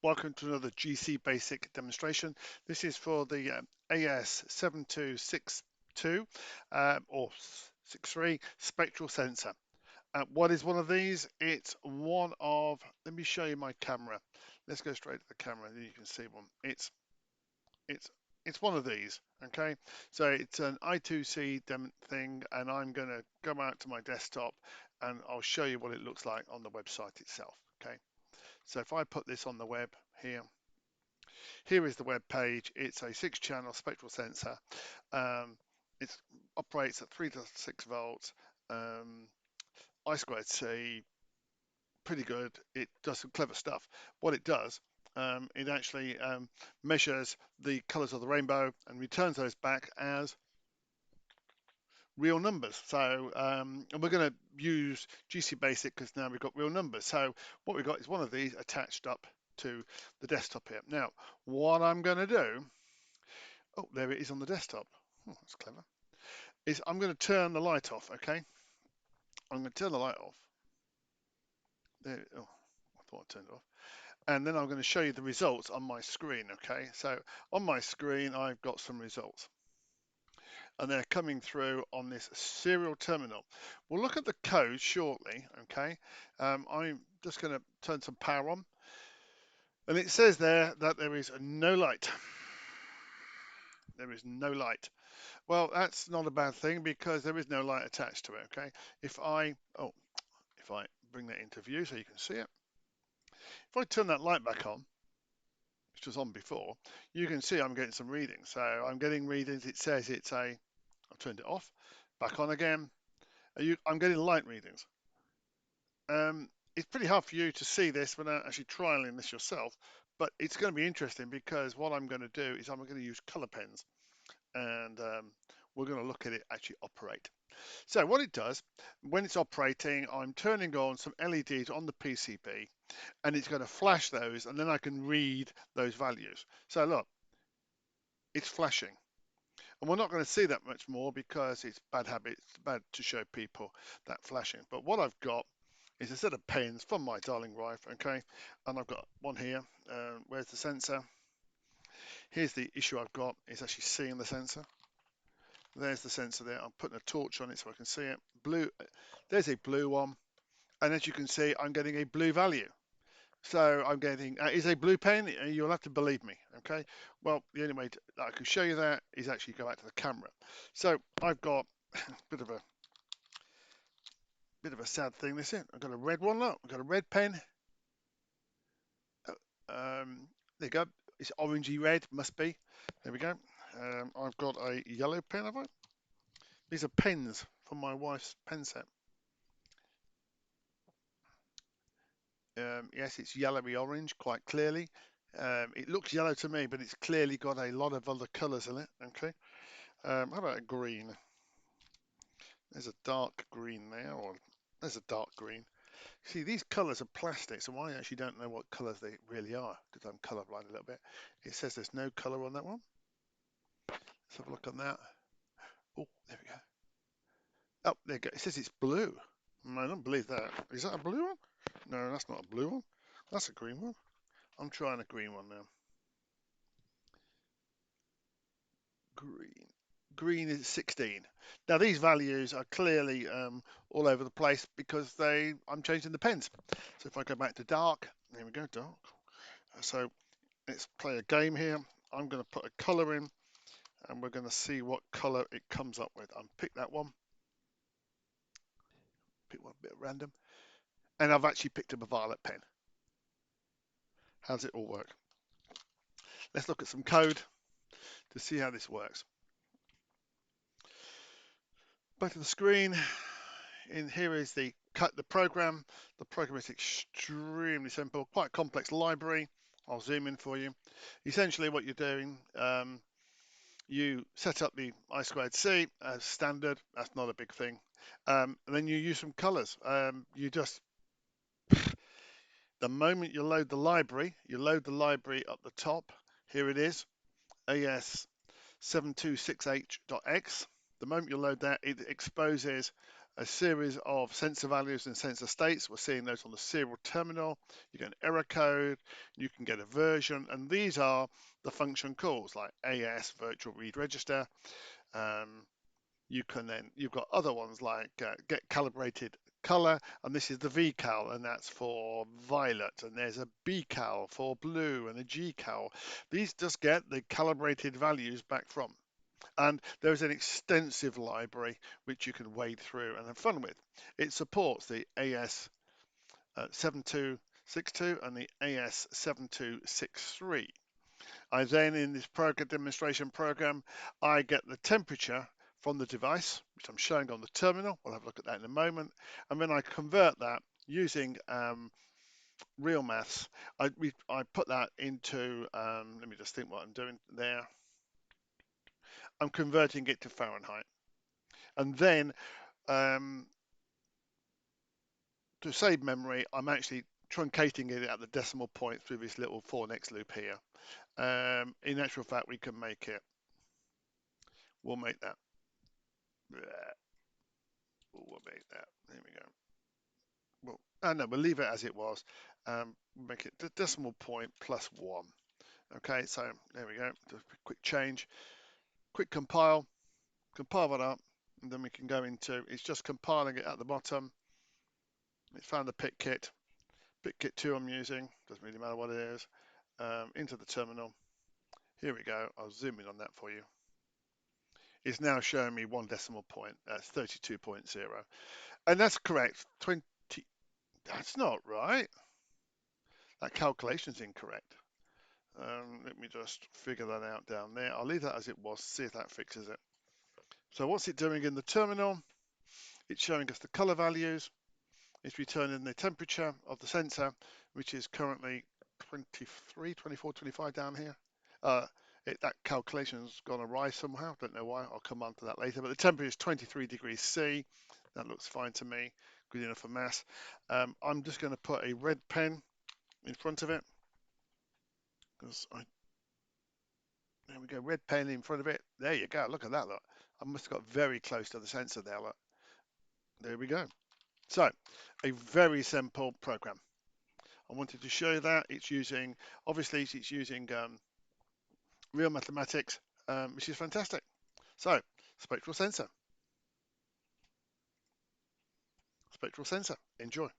Welcome to another GCBASIC demonstration. This is for the AS7262 or 63 spectral sensor. What is one of these? It's one of, let me show you my camera. Let's go straight to the camera and you can see one. It's one of these, okay? So it's an I2C thing, and I'm going to go out to my desktop and I'll show you what it looks like on the website itself, okay? So if I put this on the web here is the web page. It's a 6-channel spectral sensor. It operates at 3 to 6 volts. I2C, pretty good. It does some clever stuff. What it does, it actually measures the colors of the rainbow and returns those back as real numbers. So, and we're going to use GCBASIC because now we've got real numbers. So what we've got is one of these attached up to the desktop here. Now, what I'm going to do, oh, there it is on the desktop. Oh, that's clever. Is I'm going to turn the light off, okay? I'm going to turn the light off. There, oh, I thought I turned it off. And then I'm going to show you the results on my screen, okay? So on my screen, I've got some results. And they're coming through on this serial terminal. We'll look at the code shortly, okay? I'm just going to turn some power on. And it says there that there is no light. There is no light. Well, that's not a bad thing because there is no light attached to it, okay? If I bring that into view so you can see it. If I turn that light back on, which was on before, you can see I'm getting some readings. So I'm getting readings. It says it's a, I've turned it off, back on again. I'm getting light readings. It's pretty hard for you to see this without actually trialing this yourself, but it's going to be interesting because what I'm going to do is I'm going to use color pens, and we're going to look at it actually operate. So what it does, when it's operating, I'm turning on some LEDs on the PCB, and it's going to flash those, and then I can read those values. So look, it's flashing. And we're not going to see that much more because it's bad habit. It's bad to show people that flashing. But what I've got is a set of pens from my darling wife, okay? And I've got one here. Where's the sensor? Here's the issue I've got, is actually seeing the sensor. There's the sensor there. I'm putting a torch on it so I can see it. Blue, there's a blue one. And as you can see, I'm getting a blue value. So I'm getting, is a blue pen, you'll have to believe me, okay? Well, the only way that I can show you that is actually go back to the camera. So I've got a bit of a sad thing, this is. I've got a red one, look, I've got a red pen. There you go, it's orangey red, must be. There we go. I've got a yellow pen, have I? These are pens from my wife's pen set. Yes, it's yellowy orange, quite clearly. It looks yellow to me, but it's clearly got a lot of other colours in it, okay? How about a green? There's a dark green there, or there's a dark green. See, these colours are plastic, so I actually don't know what colours they really are, because I'm colourblind a little bit. It says there's no colour on that one. Let's have a look on that. Oh, there we go. Oh, there you go. It says it's blue. I don't believe that. Is that a blue one? No, that's not a blue one. That's a green one. I'm trying a green one now. Green is 16. Now these values are clearly all over the place because I'm changing the pens. So if I go back to dark, there we go, dark. So let's play a game here. I'm going to put a color in and we're going to see what color it comes up with. I'll pick that one. Pick one a bit random. And I've actually picked up a violet pen. How does it all work? Let's look at some code to see how this works. Back to the screen. In here is the program. The program is extremely simple, quite complex library. I'll zoom in for you. Essentially what you're doing, you set up the I2C as standard. That's not a big thing. And then you use some colors. The moment you load the library up the top. Here it is, AS7263.x. The moment you load that, it exposes a series of sensor values and sensor states. We're seeing those on the serial terminal. You get an error code, you can get a version, and these are the function calls like AS virtual read register. You've got other ones like get calibrated color, and this is the VCal, and that's for violet, and there's a BCal for blue and a GCal. These just get the calibrated values back from. And there's an extensive library which you can wade through and have fun with. It supports the AS7262 and the AS7263. I then, in this program demonstration program, I get the temperature from the device, which I'm showing on the terminal. We'll have a look at that in a moment. And then I convert that using real maths. I put that into, let me just think what I'm doing there. I'm converting it to Fahrenheit. And then to save memory, I'm actually truncating it at the decimal point through this little for next loop here. In actual fact, we can make it, we'll make that. We'll make that. There we go. Well, no, we'll leave it as it was. Make it the decimal point plus 1. Okay, so there we go. Just a quick change. Quick compile that up, and then we can go into, it's just compiling it at the bottom. It's found the pit kit 2 I'm using, doesn't really matter what it is. Into the terminal. Here we go. I'll zoom in on that for you. It's now showing me 1 decimal point. That's 32.0. And that's correct. 20. That's not right. That calculation's incorrect. Let me just figure that out down there. I'll leave that as it was, see if that fixes it. So what's it doing in the terminal? It's showing us the color values. It's returning the temperature of the sensor, which is currently 23, 24, 25 down here. That calculation's gone awry somehow. Don't know why. I'll come on to that later. But the temperature is 23 degrees C. That looks fine to me. Good enough for mass. I'm just going to put a red pen in front of it. There we go, red pen in front of it. There you go. Look at that. Look, I must have got very close to the sensor there. Look. There we go. So, a very simple program. I wanted to show you that it's using, obviously, it's using real mathematics, which is fantastic. So, spectral sensor. Spectral sensor. Enjoy.